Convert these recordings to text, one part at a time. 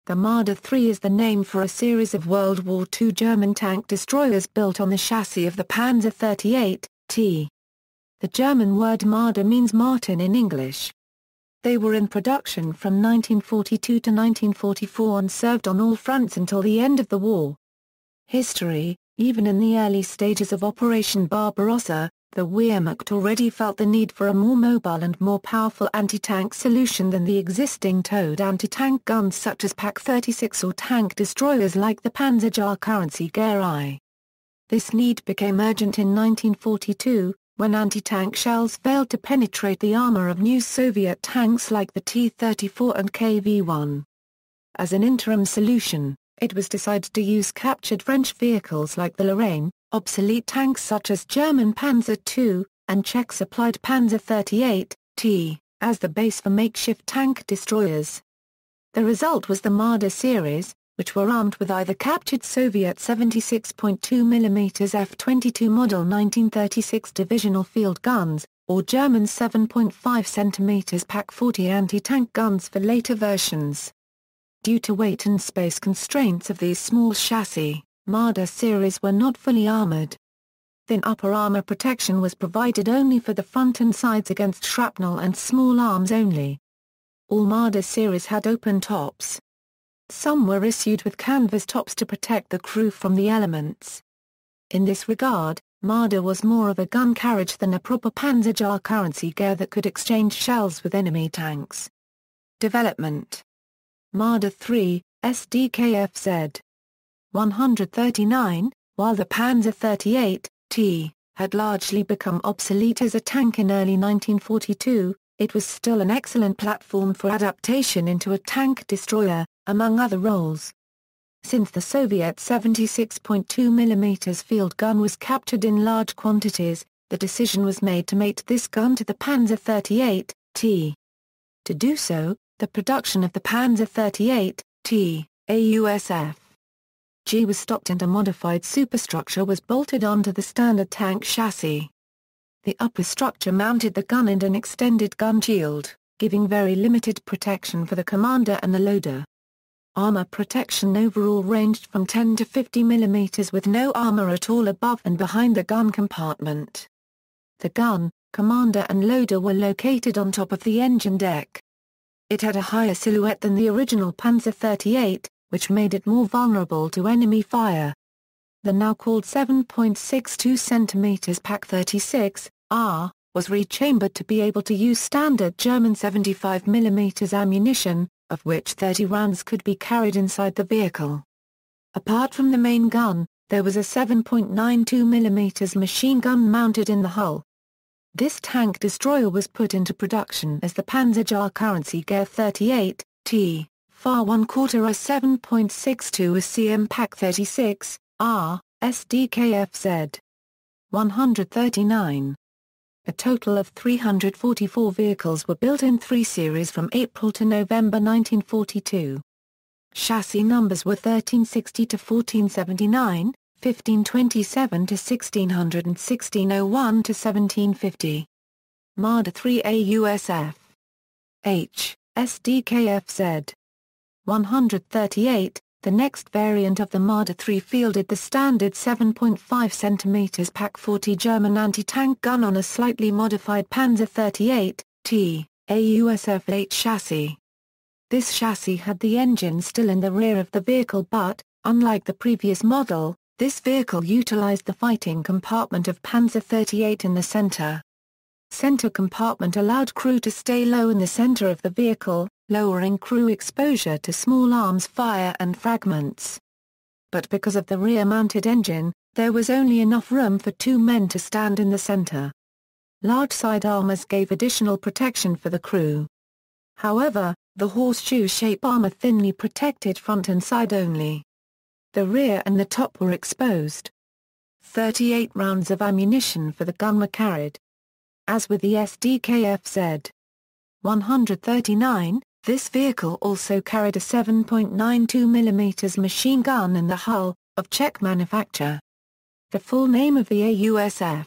The Marder III is the name for a series of World War II German tank destroyers built on the chassis of the Panzer 38T. The German word Marder means marten in English. They were in production from 1942 to 1944 and served on all fronts until the end of the war. History: even in the early stages of Operation Barbarossa, the Wehrmacht already felt the need for a more mobile and more powerful anti-tank solution than the existing towed anti-tank guns such as Pak-36 or tank destroyers like the Panzer currency I. This need became urgent in 1942, when anti-tank shells failed to penetrate the armor of new Soviet tanks like the T-34 and KV-1. As an interim solution, it was decided to use captured French vehicles like the Lorraine, obsolete tanks such as German Panzer II, and Czech-supplied Panzer 38T, as the base for makeshift tank destroyers. The result was the Marder series, which were armed with either captured Soviet 76.2 mm F-22 model 1936 divisional field guns, or German 7.5 cm Pak-40 anti-tank guns for later versions. Due to weight and space constraints of these small chassis, Marder series were not fully armored. Thin upper armor protection was provided only for the front and sides against shrapnel and small arms only. All Marder series had open tops. Some were issued with canvas tops to protect the crew from the elements. In this regard, Marder was more of a gun carriage than a proper Panzer currency gear that could exchange shells with enemy tanks. Development: Marder III, SDKFZ. 139, while the Panzer 38T had largely become obsolete as a tank in early 1942, it was still an excellent platform for adaptation into a tank destroyer, among other roles. Since the Soviet 76.2 mm field gun was captured in large quantities, the decision was made to mate this gun to the Panzer 38T. To do so, the production of the Panzer 38T, Ausf. G was stopped and a modified superstructure was bolted onto the standard tank chassis. The upper structure mounted the gun and an extended gun shield, giving very limited protection for the commander and the loader. Armor protection overall ranged from 10 to 50 mm with no armor at all above and behind the gun compartment. The gun, commander and loader were located on top of the engine deck. It had a higher silhouette than the original Panzer 38, which made it more vulnerable to enemy fire. The now called 7.62 cm Pak-36 was rechambered to be able to use standard German 75 mm ammunition, of which 30 rounds could be carried inside the vehicle. Apart from the main gun, there was a 7.92 mm machine gun mounted in the hull. This tank destroyer was put into production as the Panzer currency gear 38T, Far 1/4 a 7.62 cm Pak-36 SDKFZ. 139. A total of 344 vehicles were built in 3 series from April to November 1942. Chassis numbers were 1360 to 1479, 1527 to 1600 and 1601 to 1750. Marder III Ausf. H. SDKFZ. 138. The next variant of the Marder III fielded the standard 7.5 cm Pak-40 German anti-tank gun on a slightly modified Panzer 38T, Ausf H chassis. This chassis had the engine still in the rear of the vehicle but, unlike the previous model, this vehicle utilized the fighting compartment of Panzer 38 in the center. Center compartment allowed crew to stay low in the center of the vehicle, lowering crew exposure to small arms fire and fragments. But because of the rear-mounted engine, there was only enough room for 2 men to stand in the center. Large side armors gave additional protection for the crew. However, the horseshoe-shape armor thinly protected front and side only. The rear and the top were exposed. 38 rounds of ammunition for the gun were carried. As with the SDKFZ. 139, this vehicle also carried a 7.92 mm machine gun in the hull, of Czech manufacture. The full name of the Ausf.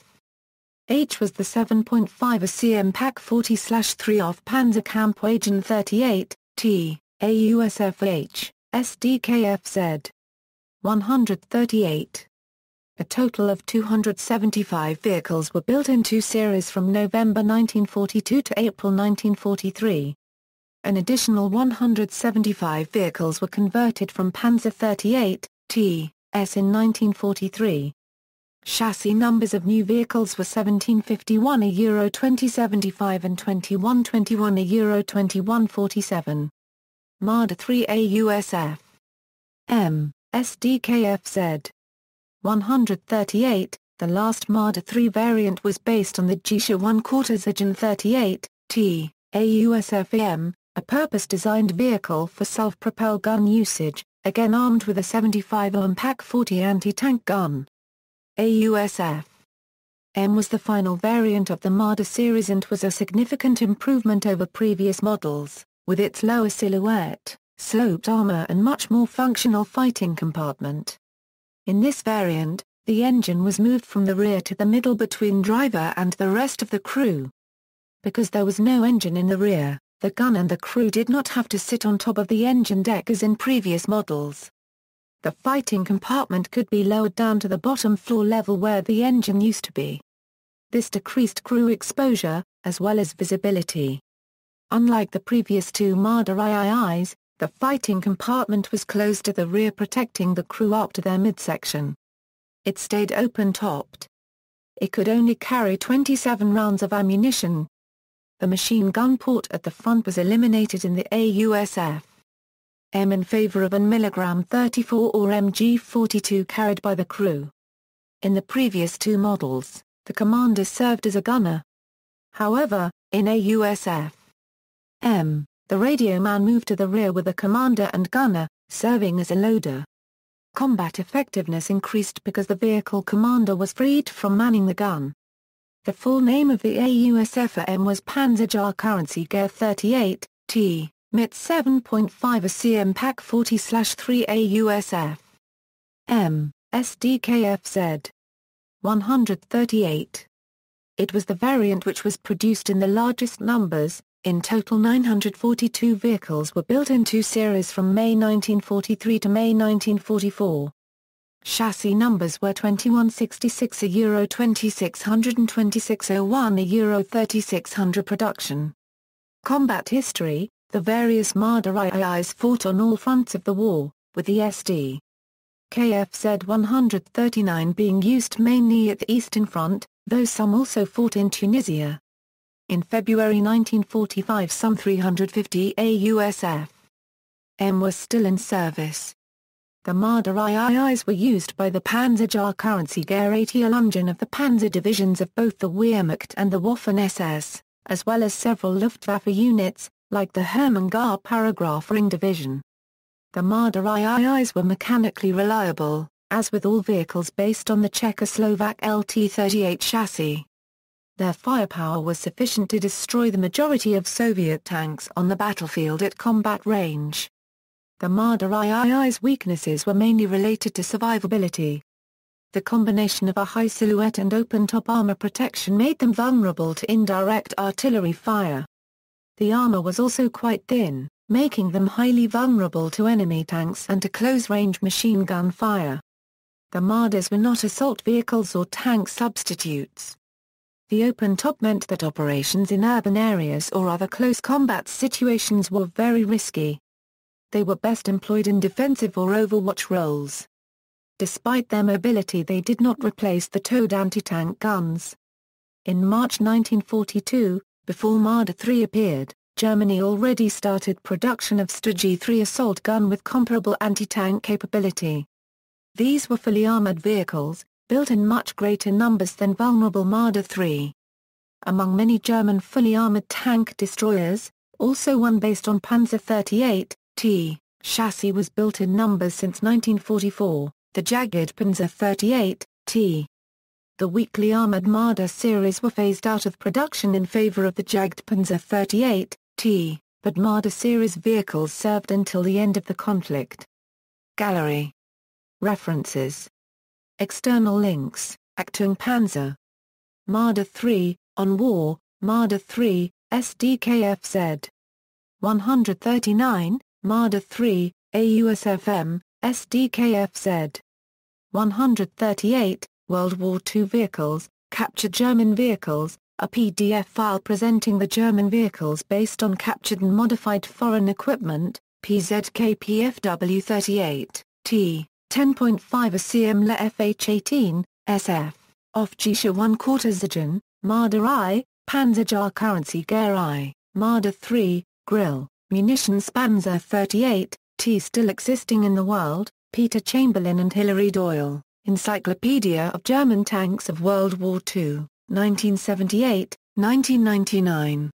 H was the 7.5 cm Pak-40/3 off Panzerkampfwagen 38, T, Ausf H. SDKFZ 138. A total of 275 vehicles were built in two series from November 1942 to April 1943. An additional 175 vehicles were converted from Panzer 38 TS in 1943. Chassis numbers of new vehicles were 1751 Euro 2075 and 2121 Euro 2147. Marder III AUSF SDKFZ 138. The last Marder III variant was based on the Gisha 1/4 Zajan 38 AUSF a purpose-designed vehicle for self-propelled gun usage, again armed with a 75 mm PaK-40 anti-tank gun. AUSF was the final variant of the Marder series and was a significant improvement over previous models, with its lower silhouette, sloped armor and much more functional fighting compartment. In this variant, the engine was moved from the rear to the middle between driver and the rest of the crew. Because there was no engine in the rear, the gun and the crew did not have to sit on top of the engine deck as in previous models. The fighting compartment could be lowered down to the bottom floor level where the engine used to be. This decreased crew exposure, as well as visibility. Unlike the previous two Marder IIIs, the fighting compartment was closed at the rear, protecting the crew up to their midsection. It stayed open-topped. It could only carry 27 rounds of ammunition. The machine gun port at the front was eliminated in the AUSF in favor of an mg-34 or MG-42 carried by the crew. In the previous two models, the commander served as a gunner. However, in AUSF the radio man moved to the rear with the commander and gunner, serving as a loader. Combat effectiveness increased because the vehicle commander was freed from manning the gun. The full name of the AUSF was Panzer Currency Gear 38 MIT 7.5 ACM PaK-40/3 AUSF SDKFZ 138. It was the variant which was produced in the largest numbers. In total 942 vehicles were built in two series from May 1943 to May 1944. Chassis numbers were 2166 Euro 2600 and 2601 Euro 3600 production. Combat history: the various Marder IIIs fought on all fronts of the war, with the SD. KFZ 139 being used mainly at the Eastern Front, though some also fought in Tunisia. In February 1945 some 350 AUSF was still in service. The Marder IIIs were used by the Panzer Currency Gear 80 Lungen of the Panzer divisions of both the Wehrmacht and the Waffen-SS, as well as several Luftwaffe units, like the Hermann Gar Paragraph Ring Division. The Marder IIIs were mechanically reliable, as with all vehicles based on the Czechoslovak LT-38 chassis. Their firepower was sufficient to destroy the majority of Soviet tanks on the battlefield at combat range. The Marder III's weaknesses were mainly related to survivability. The combination of a high silhouette and open-top armor protection made them vulnerable to indirect artillery fire. The armor was also quite thin, making them highly vulnerable to enemy tanks and to close-range machine gun fire. The Marders were not assault vehicles or tank substitutes. The open top meant that operations in urban areas or other close combat situations were very risky. They were best employed in defensive or overwatch roles. Despite their mobility, they did not replace the towed anti-tank guns. In March 1942, before Marder III appeared, Germany already started production of Stug 3 assault gun with comparable anti-tank capability. These were fully armored vehicles, built in much greater numbers than vulnerable Marder III. Among many German fully armored tank destroyers, also one based on Panzer 38 chassis was built in numbers since 1944, the jagged Panzer 38 The weakly armored Marder series were phased out of production in favor of the jagged Panzer 38 but Marder series vehicles served until the end of the conflict. Gallery. References. External links: Achtung Panzer. Marder III, On War, Marder III, SDKFZ. 139, Marder III, AUSFM, SDKFZ. 138, World War II Vehicles, Captured German Vehicles, a PDF file presenting the German vehicles based on captured and modified foreign equipment, PZK-PFW-38, T, 10.5 ACM Le FH-18, SF, Auf Gisha 1/4 Zigen, Marder I, Panzer Jar Currency Gear I, Marder III, Grill, Munitions Panzer 38, T still existing in the world, Peter Chamberlain and Hilary Doyle, Encyclopedia of German Tanks of World War II, 1978, 1999.